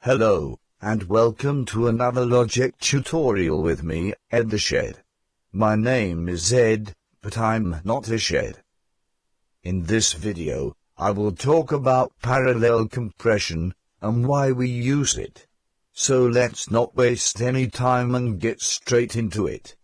Hello, and welcome to another Logic tutorial with me, Ed the Shed. My name is Ed, but I'm not a shed. In this video, I will talk about parallel compression, and why we use it. So let's not waste any time and get straight into it.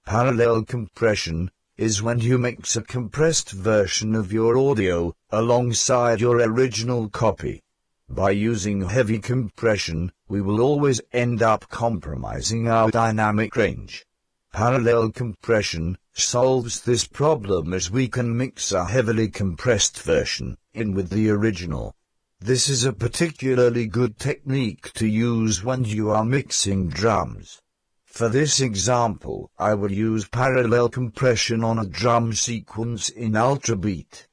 Parallel compression is when you mix a compressed version of your audio alongside your original copy. By using heavy compression, we will always end up compromising our dynamic range. Parallel compression solves this problem as we can mix a heavily compressed version in with the original. This is a particularly good technique to use when you are mixing drums. For this example, I will use parallel compression on a drum sequence in Ultrabeat.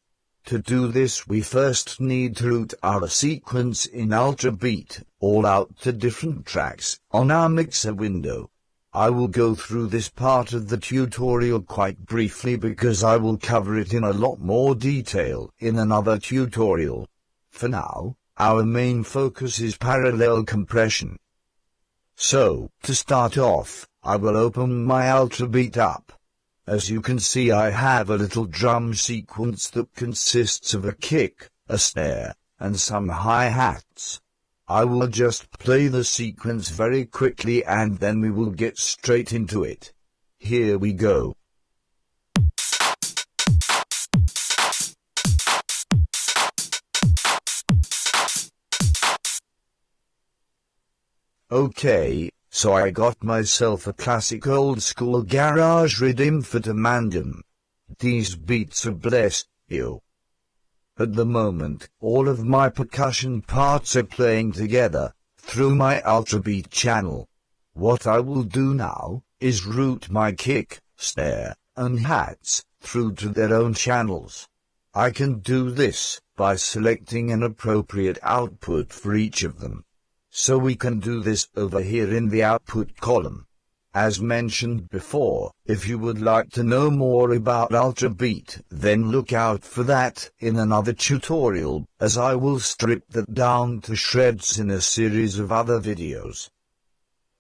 To do this, we first need to route our sequence in Ultrabeat all out to different tracks on our mixer window. I will go through this part of the tutorial quite briefly because I will cover it in a lot more detail in another tutorial. For now, our main focus is parallel compression. So, to start off, I will open my Ultrabeat up. As you can see, I have a little drum sequence that consists of a kick, a snare, and some hi-hats. I will just play the sequence very quickly and then we will get straight into it. Here we go. Okay, so I got myself a classic old-school garage rhythm for Demandum. These beats are blessed, you. At the moment, all of my percussion parts are playing together, through my Ultrabeat channel. What I will do now, is route my kick, snare, and hats, through to their own channels. I can do this, by selecting an appropriate output for each of them. So we can do this over here in the output column. As mentioned before, if you would like to know more about Ultrabeat, then look out for that in another tutorial, as I will strip that down to shreds in a series of other videos.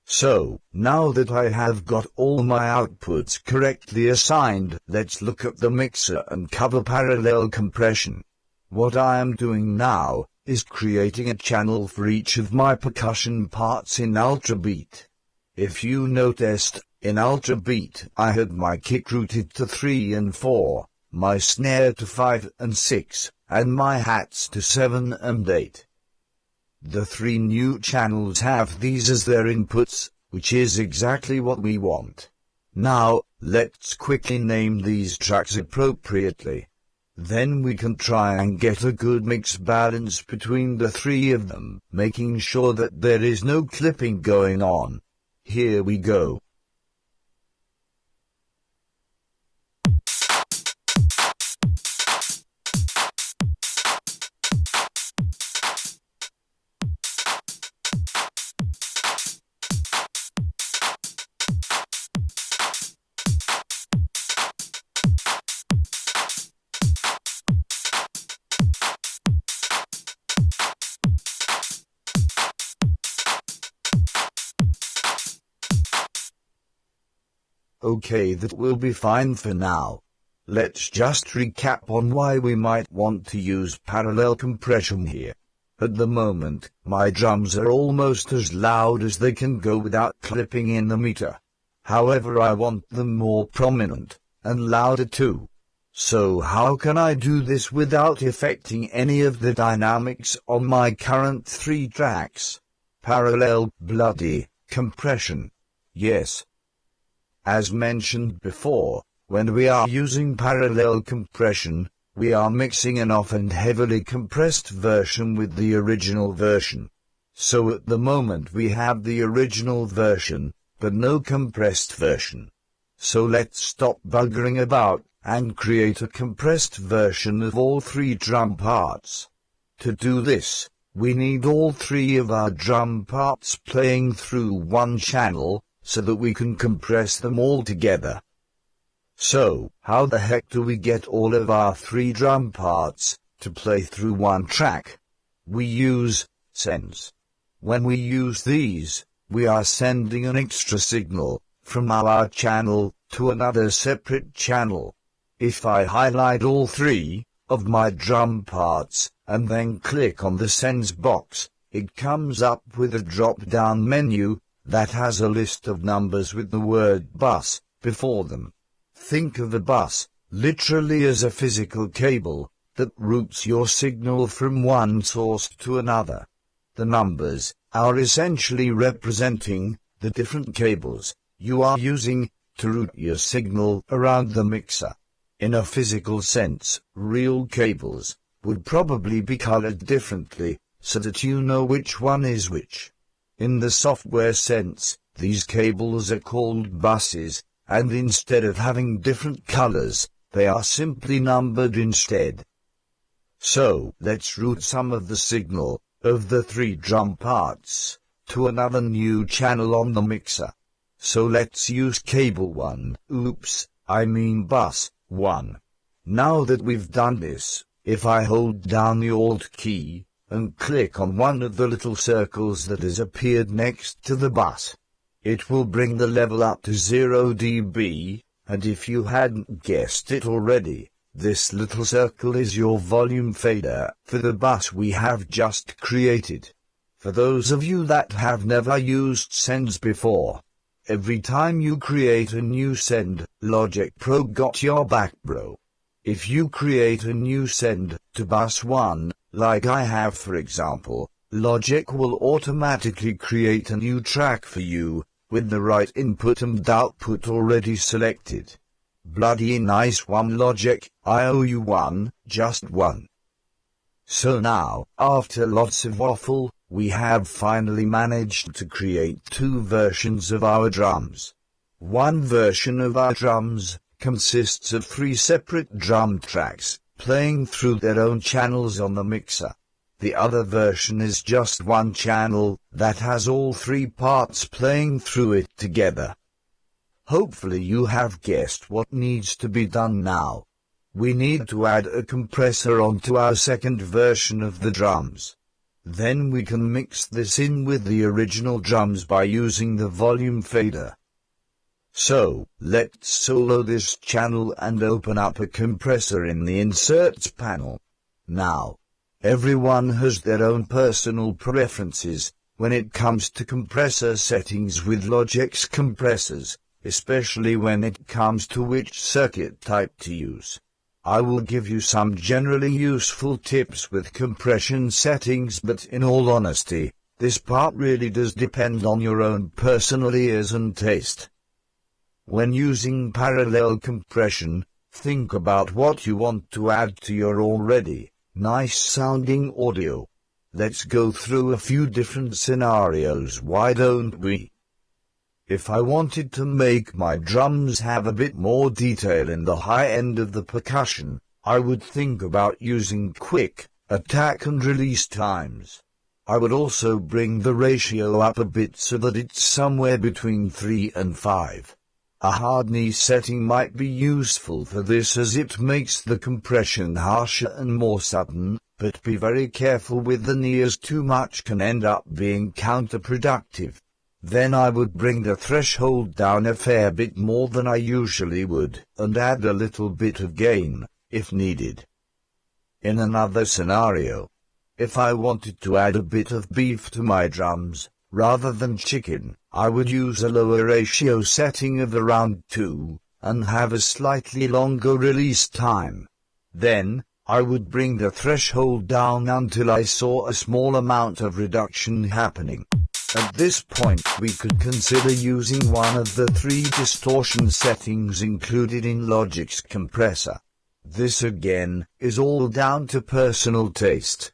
So, now that I have got all my outputs correctly assigned, let's look at the mixer and cover parallel compression. What I am doing now is creating a channel for each of my percussion parts in Ultrabeat. If you noticed, in Ultrabeat I had my kick routed to 3 and 4, my snare to 5 and 6, and my hats to 7 and 8. The 3 new channels have these as their inputs, which is exactly what we want. Now, let's quickly name these tracks appropriately. Then we can try and get a good mix balance between the 3 of them, making sure that there is no clipping going on. Here we go. Okay, that will be fine for now. Let's just recap on why we might want to use parallel compression here. At the moment, my drums are almost as loud as they can go without clipping in the meter. However, I want them more prominent, and louder too. So how can I do this without affecting any of the dynamics on my current 3 tracks? Parallel bloody compression. Yes. As mentioned before, when we are using parallel compression, we are mixing an often heavily compressed version with the original version. So at the moment we have the original version, but no compressed version. So let's stop buggering about, and create a compressed version of all 3 drum parts. To do this, we need all 3 of our drum parts playing through one channel, so that we can compress them all together. So, how the heck do we get all of our 3 drum parts to play through one track? We use sends. When we use these, we are sending an extra signal from our channel to another separate channel. If I highlight all three of my drum parts and then click on the sends box, it comes up with a drop-down menu that has a list of numbers with the word bus before them. Think of a bus literally as a physical cable that routes your signal from one source to another. The numbers are essentially representing the different cables you are using to route your signal around the mixer. In a physical sense, real cables would probably be colored differently so that you know which one is which. In the software sense, these cables are called buses, and instead of having different colors, they are simply numbered instead. So, let's route some of the signal of the three drum parts to another new channel on the mixer. So let's use cable 1, bus 1. Now that we've done this, if I hold down the Alt key and click on one of the little circles that has appeared next to the bus, it will bring the level up to 0 dB, and if you hadn't guessed it already, this little circle is your volume fader for the bus we have just created. For those of you that have never used sends before, every time you create a new send, Logic Pro got your back, bro. If you create a new send to bus 1, like I have for example, Logic will automatically create a new track for you, with the right input and output already selected. Bloody nice one, Logic. I owe you one, just one. So now, after lots of waffle, we have finally managed to create two versions of our drums. One version of our drums consists of three separate drum tracks, playing through their own channels on the mixer. The other version is just one channel that has all three parts playing through it together. Hopefully you have guessed what needs to be done now. We need to add a compressor onto our second version of the drums. Then we can mix this in with the original drums by using the volume fader. So, let's solo this channel and open up a compressor in the Inserts panel. Now, everyone has their own personal preferences when it comes to compressor settings with Logic's compressors, especially when it comes to which circuit type to use. I will give you some generally useful tips with compression settings, but in all honesty, this part really does depend on your own personal ears and taste. When using parallel compression, think about what you want to add to your already nice sounding audio. Let's go through a few different scenarios, why don't we? If I wanted to make my drums have a bit more detail in the high end of the percussion, I would think about using quick attack and release times. I would also bring the ratio up a bit so that it's somewhere between 3 and 5. A hardness setting might be useful for this as it makes the compression harsher and more sudden, but be very careful with the knee as too much can end up being counterproductive. Then I would bring the threshold down a fair bit more than I usually would, and add a little bit of gain, if needed. In another scenario, if I wanted to add a bit of beef to my drums, rather than chicken, I would use a lower ratio setting of around 2, and have a slightly longer release time. Then, I would bring the threshold down until I saw a small amount of reduction happening. At this point we could consider using one of the 3 distortion settings included in Logic's compressor. This again is all down to personal taste.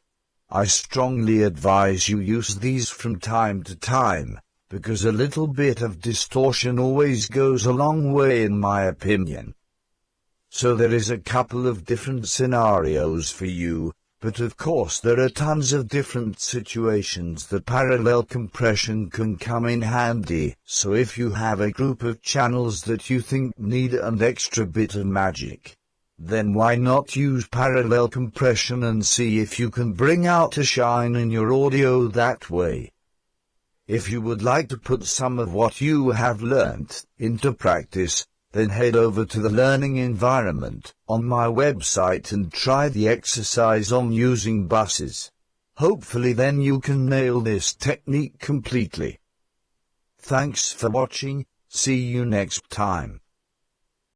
I strongly advise you use these from time to time, because a little bit of distortion always goes a long way in my opinion. So there is a couple of different scenarios for you, but of course there are tons of different situations that parallel compression can come in handy. So if you have a group of channels that you think need an extra bit of magic, then why not use parallel compression and see if you can bring out a shine in your audio that way. If you would like to put some of what you have learnt into practice, then head over to the learning environment on my website and try the exercise on using buses. Hopefully then you can nail this technique completely. Thanks for watching, see you next time.